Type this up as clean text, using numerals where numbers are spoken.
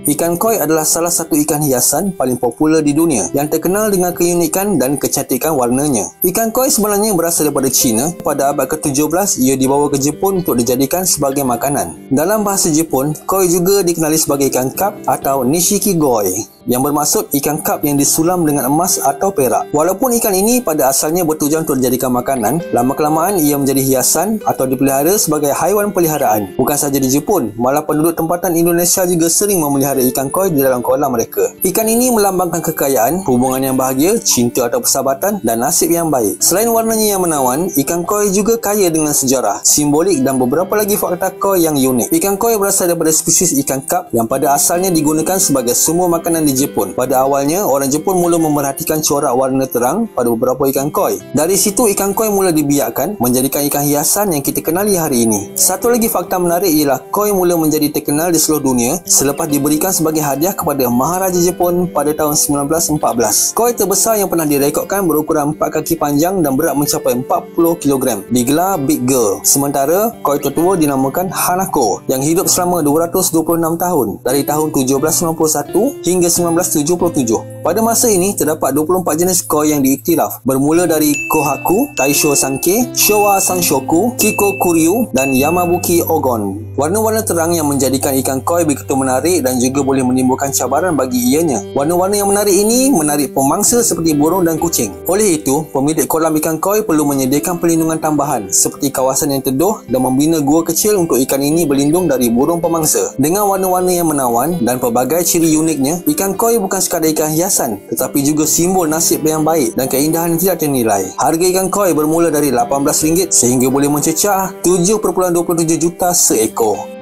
Ikan koi adalah salah satu ikan hiasan paling popular di dunia yang terkenal dengan keunikan dan kecantikan warnanya. Ikan koi sebenarnya berasal daripada China. Pada abad ke-17, ia dibawa ke Jepun untuk dijadikan sebagai makanan. Dalam bahasa Jepun, koi juga dikenali sebagai ikan kap atau nishiki-goi, yang bermaksud ikan kap yang disulam dengan emas atau perak. Walaupun ikan ini pada asalnya bertujuan untuk dijadikan makanan, lama-kelamaan ia menjadi hiasan atau dipelihara sebagai haiwan peliharaan. Bukan sahaja di Jepun, malah penduduk tempatan Indonesia juga sering memelihara ikan koi di dalam kolam mereka. Ikan ini melambangkan kekayaan, hubungan yang bahagia, cinta atau persahabatan dan nasib yang baik. Selain warnanya yang menawan, ikan koi juga kaya dengan sejarah, simbolik dan beberapa lagi fakta koi yang unik. Ikan koi berasal daripada spesies ikan kap yang pada asalnya digunakan sebagai sumber makanan di Jepun. Pada awalnya, orang Jepun mula memerhatikan corak warna terang pada beberapa ikan koi. Dari situ, ikan koi mula dibiakkan menjadikan ikan hiasan yang kita kenali hari ini. Satu lagi fakta menarik ialah koi mula menjadi terkenal di seluruh dunia selepas diberikan sebagai hadiah kepada Maharaja Jepun pada tahun 1914. Koi terbesar yang pernah direkodkan berukuran 4 kaki panjang dan berat mencapai 40 kg, digelar Big Girl. Sementara, koi tertua dinamakan Hanako yang hidup selama 226 tahun, dari tahun 1791 hingga 1977. Pada masa ini, terdapat 24 jenis koi yang diiktiraf, bermula dari Kohaku, Taisho Sanke, Showa Sanshoku, Kiko Kuryu dan Yamabuki Ogon. Warna-warna terang yang menjadikan ikan koi begitu menarik dan juga boleh menimbulkan cabaran bagi ianya. Warna-warna yang menarik ini menarik pemangsa seperti burung dan kucing. Oleh itu, pemilik kolam ikan koi perlu menyediakan perlindungan tambahan seperti kawasan yang teduh dan membina gua kecil untuk ikan ini berlindung dari burung pemangsa. Dengan warna-warna yang menawan dan pelbagai ciri uniknya, ikan koi bukan sekadar ikan hiasan, tetapi juga simbol nasib yang baik dan keindahan yang tidak ternilai. Harga ikan koi bermula dari RM18 sehingga boleh mencecah 7.27 juta seekor.